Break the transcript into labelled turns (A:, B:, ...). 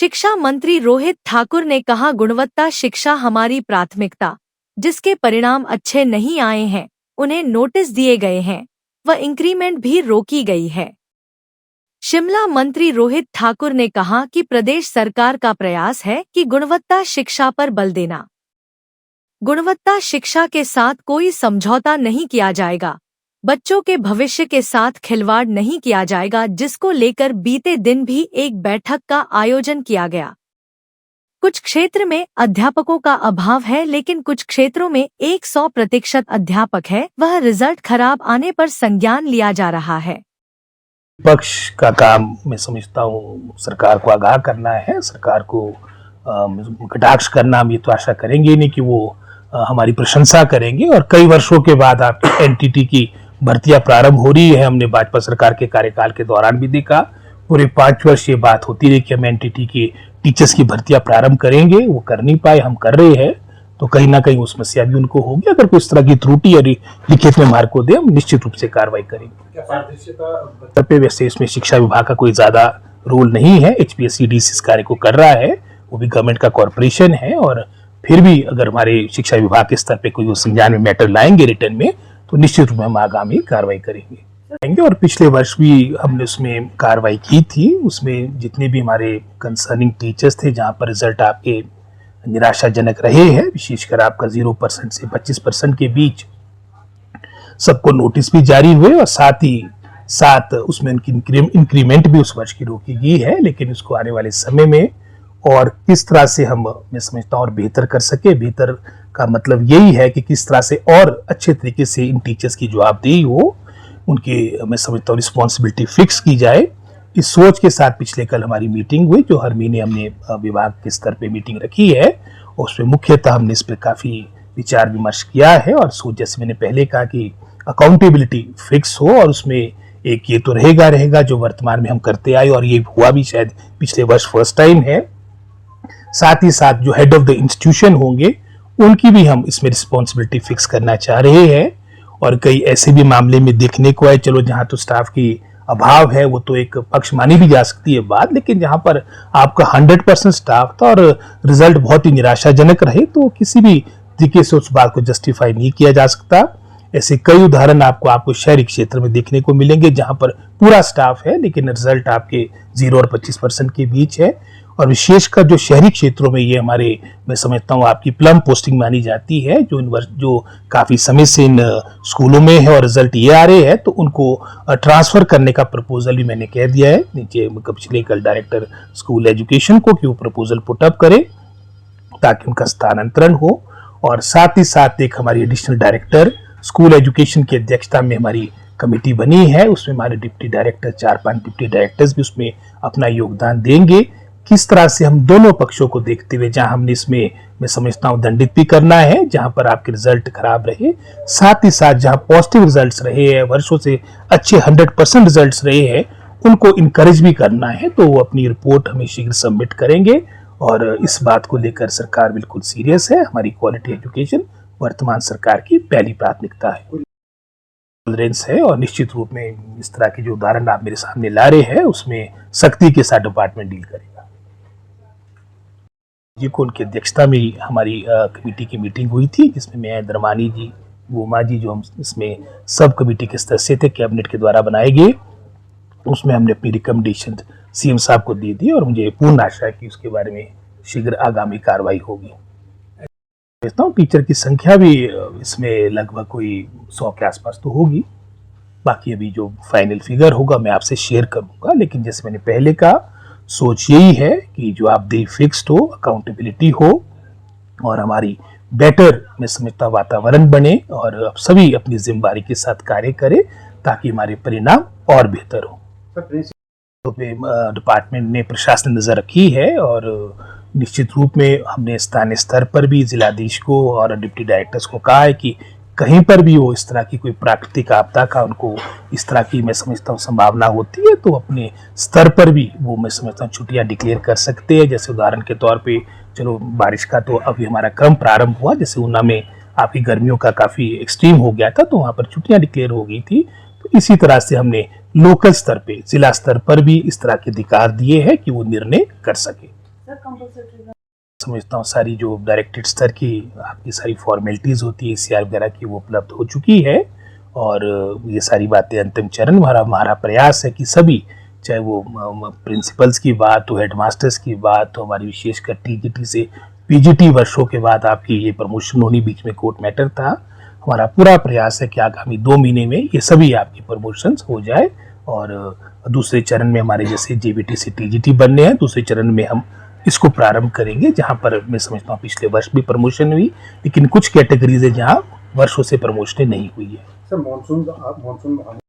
A: शिक्षा मंत्री रोहित ठाकुर ने कहा, गुणवत्ता शिक्षा हमारी प्राथमिकता, जिसके परिणाम अच्छे नहीं आए हैं उन्हें नोटिस दिए गए हैं व इंक्रीमेंट भी रोकी गई है। शिमला मंत्री रोहित ठाकुर ने कहा कि प्रदेश सरकार का प्रयास है कि गुणवत्ता शिक्षा पर बल देना। गुणवत्ता शिक्षा के साथ कोई समझौता नहीं किया जाएगा, बच्चों के भविष्य के साथ खिलवाड़ नहीं किया जाएगा, जिसको लेकर बीते दिन भी एक बैठक का आयोजन किया गया। कुछ क्षेत्र में अध्यापकों का अभाव है, लेकिन कुछ क्षेत्रों में 100% अध्यापक है, वह रिजल्ट खराब आने पर संज्ञान लिया जा रहा है।
B: विपक्ष का काम मैं समझता हूँ सरकार को आगाह करना है, सरकार को कटाक्ष करना। हम ये तो आशा करेंगे नहीं कि वो हमारी प्रशंसा करेंगे। और कई वर्षों के बाद आपकी एनटीटी की भर्तियां प्रारंभ हो रही है। हमने भाजपा सरकार के कार्यकाल के दौरान भी देखा, पूरे 5 वर्ष ये बात होती रही कि हम एनटीटी की टीचर्स की भर्तियां प्रारंभ करेंगे, वो कर नहीं पाए, हम कर रहे हैं। तो कहीं ना कहीं वो समस्या भी उनको होगी। अगर कोई इस तरह की त्रुटि या लिखित में मार्क को दे, हम निश्चित रूप से कार्रवाई करेंगे। वैसे इसमें शिक्षा विभाग का कोई ज्यादा रोल नहीं है, HPSCDC इस कार्य को कर रहा है, वो भी गवर्नमेंट का कॉर्पोरेशन है। और फिर भी अगर हमारे शिक्षा विभाग के स्तर पे कोई संज्ञान में मैटर लाएंगे रिटर्न में, तो निश्चित रूप में हम आगामी कार्रवाई करेंगे। और पिछले वर्ष भी हमने उसमें कार्रवाई की थी। उसमें जितने भी हमारे कंसर्निंग टीचर्स थे, जहाँ पर रिजल्ट आपके निराशाजनक रहे हैं, विशेषकर आपका 0% से 25% के बीच, सबको नोटिस भी जारी हुए और साथ ही साथ उसमें उनकी इंक्रीमेंट भी उस वर्ष की रोकी गई है। लेकिन उसको आने वाले समय में और किस तरह से हम, मैं समझता हूँ, और बेहतर कर सके। बेहतर का मतलब यही है कि किस तरह से और अच्छे तरीके से इन टीचर्स की जवाबदेही हो, उनकी, मैं समझता हूँ, रिस्पॉन्सिबिलिटी फिक्स की जाए। इस सोच के साथ पिछले कल हमारी मीटिंग हुई, जो हर महीने हमने विभाग के स्तर पे मीटिंग रखी है, और उसमें मुख्यतः हमने इस पर काफ़ी विचार विमर्श किया है। और सोच, जैसे मैंने पहले कहा, कि अकाउंटेबिलिटी फिक्स हो, और उसमें एक ये तो रहेगा जो वर्तमान में हम करते आए, और ये हुआ भी शायद पिछले वर्ष फर्स्ट टाइम है। साथ ही साथ जो हेड ऑफ द इंस्टीट्यूशन होंगे, उनकी भी हम इसमें रिस्पॉन्सिबिलिटी फिक्स करना चाह रहे हैं। और कई ऐसे भी मामले में देखने को आए, चलो जहाँ तो स्टाफ की अभाव है, वो तो एक पक्ष मानी भी जा सकती है बात, लेकिन जहाँ पर आपका 100% स्टाफ था और रिजल्ट बहुत ही निराशाजनक रहे, तो किसी भी तरीके से उस बात को जस्टिफाई नहीं किया जा सकता। ऐसे कई उदाहरण आपको शहरी क्षेत्र में देखने को मिलेंगे, जहाँ पर पूरा स्टाफ है लेकिन रिजल्ट आपके 0 और 25% के बीच है। और विशेषकर जो शहरी क्षेत्रों में ये हमारे, मैं समझता हूँ, आपकी प्लम पोस्टिंग मानी जाती है, जो काफ़ी समय से इन स्कूलों में है और रिजल्ट ये आ रहे हैं, तो उनको ट्रांसफ़र करने का प्रपोजल भी मैंने कह दिया है नीचे पिछले कल डायरेक्टर स्कूल एजुकेशन को, कि वो प्रपोजल पुटअप करे ताकि उनका स्थानांतरण हो। और साथ ही साथ एक हमारी एडिशनल डायरेक्टर स्कूल एजुकेशन की अध्यक्षता में हमारी कमेटी बनी है, उसमें हमारे डिप्टी डायरेक्टर, 4-5 डिप्टी डायरेक्टर्स भी उसमें अपना योगदान देंगे। किस तरह से हम दोनों पक्षों को देखते हुए, जहां हमने इसमें, मैं समझता हूं, दंडित भी करना है जहां पर आपके रिजल्ट खराब रहे, साथ ही साथ जहां पॉजिटिव रिजल्ट्स रहे हैं, वर्षों से अच्छे 100% रिजल्ट्स रहे हैं, उनको इनकरेज भी करना है। तो वो अपनी रिपोर्ट हमें शीघ्र सबमिट करेंगे। और इस बात को लेकर सरकार बिल्कुल सीरियस है। हमारी क्वालिटी एजुकेशन वर्तमान सरकार की पहली प्राथमिकता है। और निश्चित रूप में इस तरह के जो उदाहरण आप मेरे सामने ला रहे हैं, उसमें सख्ती के साथ डिपार्टमेंट डील करेगा। जी को उनकी अध्यक्षता में हमारी कमेटी की मीटिंग हुई थी, जिसमें मैं, दरमानी जी, गोमा जी, जो हम इसमें सब कमेटी के सदस्य थे, कैबिनेट के द्वारा बनाए गए, उसमें हमने अपनी रिकमेंडेशन CM साहब को दे दी। और मुझे पूर्ण आशा है कि उसके बारे में शीघ्र आगामी कार्रवाई होगी। टीचर की संख्या भी इसमें लगभग कोई 100 के आसपास तो होगी। बाकी अभी जो फाइनल फिगर होगा मैं आपसे शेयर करूंगा। लेकिन जैसे मैंने पहले कहा, सोच यही है कि जवाबदेही फिक्स्ड हो, अकाउंटेबिलिटी हो, और हमारी बेटर, मैं समझता, वातावरण बने, और सभी अपनी जिम्मेदारी के साथ कार्य करें ताकि हमारे परिणाम और बेहतर हो। डिपार्टमेंट ने प्रशासन नजर रखी है, और निश्चित रूप में हमने स्थानीय स्तर पर भी जिलाधीश को और डिप्टी डायरेक्टर्स को कहा है कि कहीं पर भी हो इस तरह की कोई प्राकृतिक आपदा का, उनको इस तरह की, मैं समझता हूँ, संभावना होती है, तो अपने स्तर पर भी वो, मैं समझता हूँ, छुट्टियां डिक्लेयर कर सकते हैं। जैसे उदाहरण के तौर पे, चलो बारिश का तो अभी हमारा क्रम प्रारंभ हुआ, जैसे ऊना में आपकी गर्मियों का काफ़ी एक्सट्रीम हो गया था, तो वहाँ पर छुट्टियां डिक्लेयर हो गई थी। तो इसी तरह से हमने लोकल स्तर पे, जिला स्तर पर भी इस तरह के अधिकार दिए हैं कि वो निर्णय कर सके। समझता हूँ सारी जो डायरेक्टेड स्तर की आपकी सारी फॉर्मेलिटीज़ होती है सीआर वगैरह की वो उपलब्ध हो चुकी है और ये सारी बातें अंतिम चरण हमारा प्रयास है कि सभी चाहे वो प्रिंसिपल्स की बात हो, हेडमास्टर्स की बात हो, हमारी विशेषकर टीजीटी से पीजीटी वर्षों के बाद आपकी ये प्रमोशन होनी बीच में कोर्ट मैटर था। हमारा पूरा प्रयास है कि आगामी 2 महीने में ये सभी आपकी प्रमोशंस हो जाए और दूसरे चरण में हमारे जैसे जेबीटी से टीजीटी बनने हैं, दूसरे चरण में हम इसको प्रारंभ करेंगे जहां पर मैं समझता हूँ पिछले वर्ष भी प्रमोशन हुई, लेकिन कुछ कैटेगरीज है जहां वर्षों से प्रमोशन नहीं हुई है।
C: Sir, monsoon